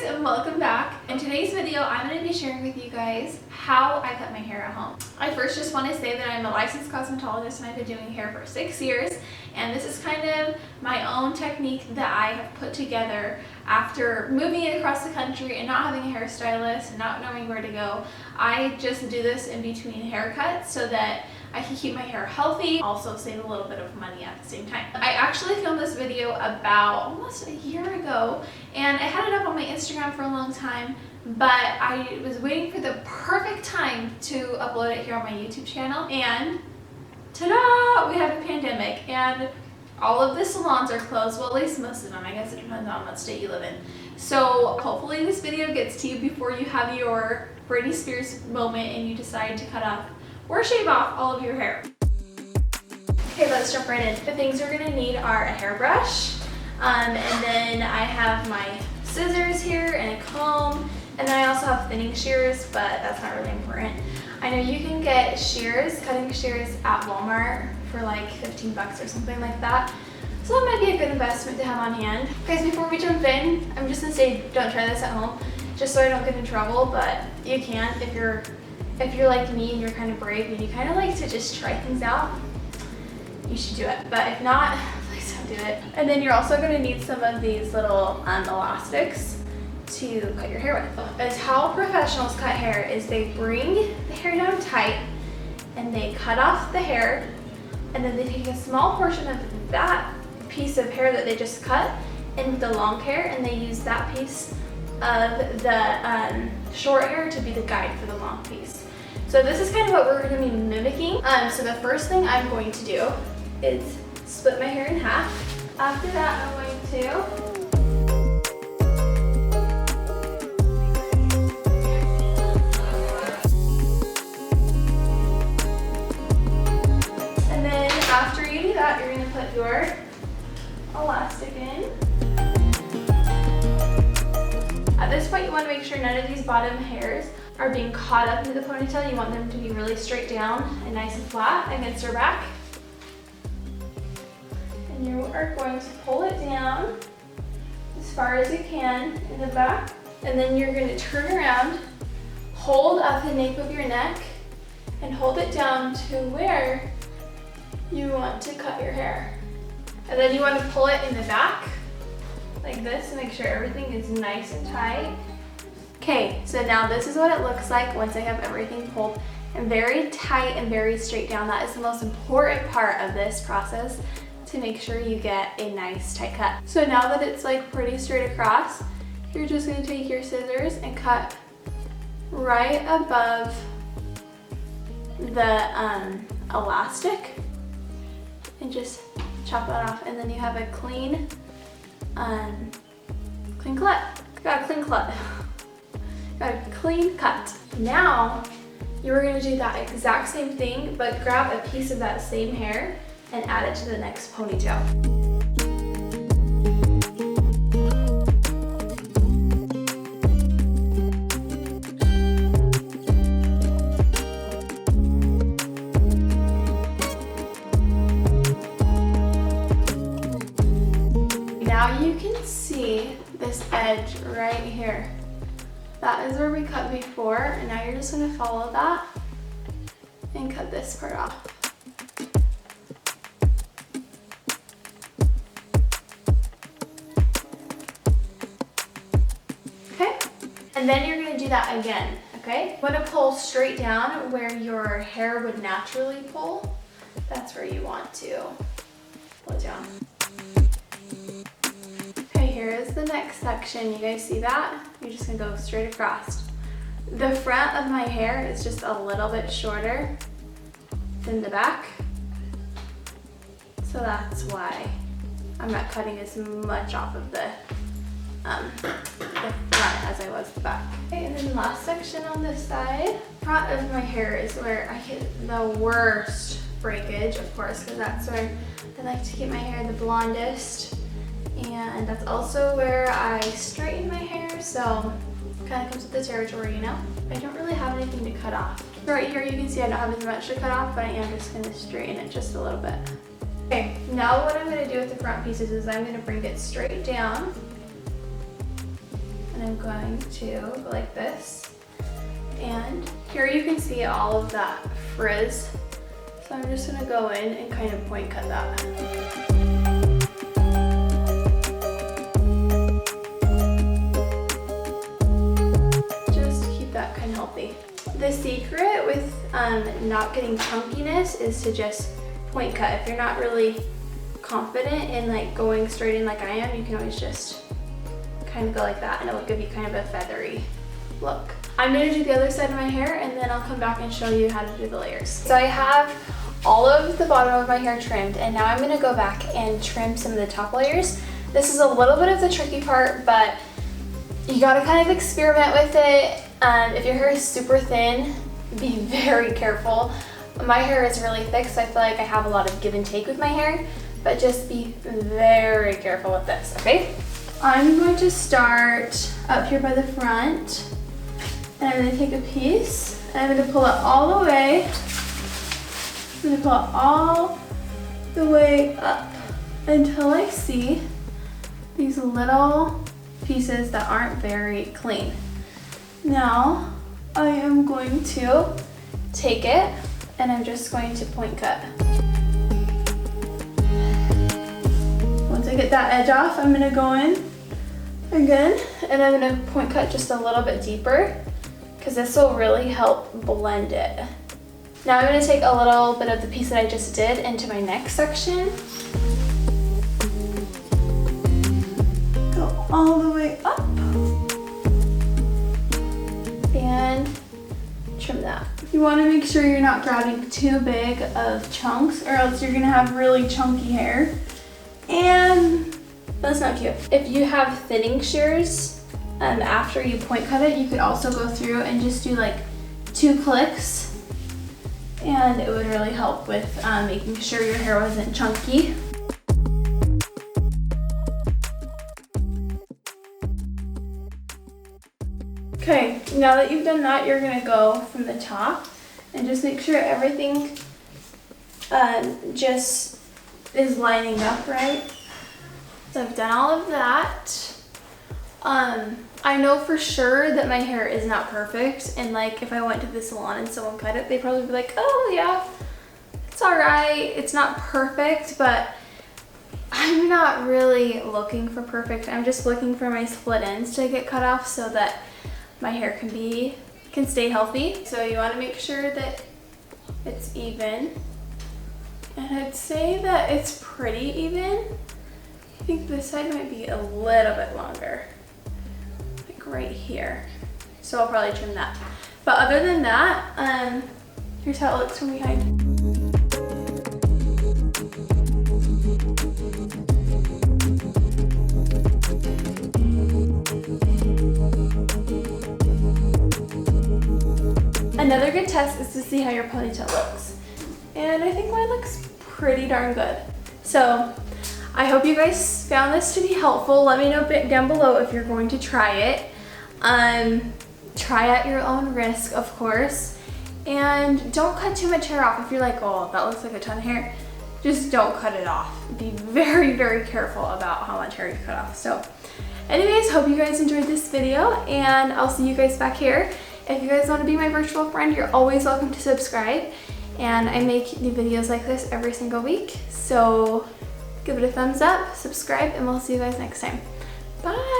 guys, and welcome back. In today's video, I'm going to be sharing with you guys how I cut my hair at home. I first just want to say that I'm a licensed cosmetologist and I've been doing hair for 6 years, and this is kind of my own technique that I have put together after moving across the country and not having a hairstylist and not knowing where to go. I just do this in between haircuts so that I can keep my hair healthy, also save a little bit of money at the same time. I actually filmed this video about almost a year ago, and I had it up on my Instagram for a long time, but I was waiting for the perfect time to upload it here on my YouTube channel, and ta-da! We have a pandemic, and all of the salons are closed. Well, at least most of them. I guess it depends on what state you live in. So hopefully this video gets to you before you have your Britney Spears moment and you decide to cut off or shave off all of your hair. Okay, let's jump right in. The things we're gonna need are a hairbrush, and then I have my scissors here and a comb, and then I also have thinning shears, but that's not really important. I know you can get shears, cutting shears at Walmart for like 15 bucks or something like that. So that might be a good investment to have on hand. Guys, before we jump in, I'm just gonna say don't try this at home, just so I don't get in trouble, but you can if you're like me and you're kind of brave and you kind of like to just try things out, you should do it. But if not, please don't do it. And then you're also going to need some of these little elastics to cut your hair with. As how professionals cut hair is they bring the hair down tight and they cut off the hair, and then they take a small portion of that piece of hair that they just cut in the long hair, and they use that piece of the short hair to be the guide for the long piece. So this is kind of what we're going to be mimicking. So the first thing I'm going to do is split my hair in half. After that, I'm going to and then after you do that, you're going to put your elastic in. At this point, you want to make sure none of these bottom hairs are being caught up into the ponytail. You want them to be really straight down and nice and flat against your back. And you are going to pull it down as far as you can in the back. And then you're going to turn around, hold at the nape of your neck, and hold it down to where you want to cut your hair. And then you want to pull it in the back like this to make sure everything is nice and tight. Okay, so now this is what it looks like once I have everything pulled and very tight and very straight down. That is the most important part of this process, to make sure you get a nice tight cut. So now that it's like pretty straight across, you're just gonna take your scissors and cut right above the elastic and just chop that off, and then you have a clean cut. Got a clean cut. Got a clean cut. Now, you're gonna do that exact same thing, but grab a piece of that same hair and add it to the next ponytail. Now you can see this edge right here. That is where we cut before, and now you're just going to follow that and cut this part off. Okay? And then you're going to do that again, okay? You want to pull straight down where your hair would naturally pull. That's where you want to pull it down. Here is the next section. You guys see that? You're just gonna go straight across. The front of my hair is just a little bit shorter than the back, so that's why I'm not cutting as much off of the front as I was the back. Okay, and then the last section on this side. Front of my hair is where I get the worst breakage, of course, because that's where I like to keep my hair the blondest. And that's also where I straighten my hair, so it kind of comes with the territory, you know? I don't really have anything to cut off. Right here you can see I don't have as much to cut off, but I am just going to straighten it just a little bit. Okay, now what I'm going to do with the front pieces is I'm going to bring it straight down, and I'm I'm going to go like this. And here you can see all of that frizz. So I'm just gonna go in and kind of point cut that. Just keep that kind of healthy. The secret with not getting chunkiness is to just point cut. If you're not really confident in like going straight in like I am, you can always just kind of go like that and it will give you kind of a feathery look. I'm gonna do the other side of my hair and then I'll come back and show you how to do the layers. So I have all of the bottom of my hair trimmed and now I'm gonna go back and trim some of the top layers. This is a little bit of the tricky part, but you gotta kind of experiment with it. If your hair is super thin, be very careful. My hair is really thick, so I feel like I have a lot of give and take with my hair, but just be very careful with this, okay? I'm going to start up here by the front, and I'm gonna take a piece, and I'm gonna pull it all the way. I'm gonna pull it all the way up until I see these little pieces that aren't very clean. Now, I am going to take it, and I'm just going to point cut. Once I get that edge off, I'm gonna go in again, and I'm gonna point cut just a little bit deeper, because this will really help blend it. Now I'm gonna take a little bit of the piece that I just did into my next section. Go all the way up. And trim that. You wanna make sure you're not grabbing too big of chunks or else you're gonna have really chunky hair. And that's not cute. If you have thinning shears, after you point cut it, you could also go through and just do like 2 clicks and it would really help with making sure your hair wasn't chunky. Okay, now that you've done that, you're gonna go from the top and just make sure everything just is lining up right. So I've done all of that. I know for sure that my hair is not perfect, and like if I went to the salon and someone cut it, they'd probably be like, oh yeah, it's all right, it's not perfect, but I'm not really looking for perfect. I'm just looking for my split ends to get cut off so that my hair can stay healthy. So you want to make sure that it's even. And I'd say that it's pretty even. I think this side might be a little bit longer, like right here. So I'll probably trim that. But other than that, here's how it looks from behind. Another good test is to see how your ponytail looks. And I think mine looks pretty darn good. So I hope you guys found this to be helpful. Let me know down below if you're going to try it. Try at your own risk, of course. And don't cut too much hair off. If you're like, oh, that looks like a ton of hair, just don't cut it off. Be very, very careful about how much hair you cut off. So anyways, hope you guys enjoyed this video, and I'll see you guys back here. If you guys want to be my virtual friend, you're always welcome to subscribe. And I make new videos like this every single week. So give it a thumbs up, subscribe, and we'll see you guys next time. Bye!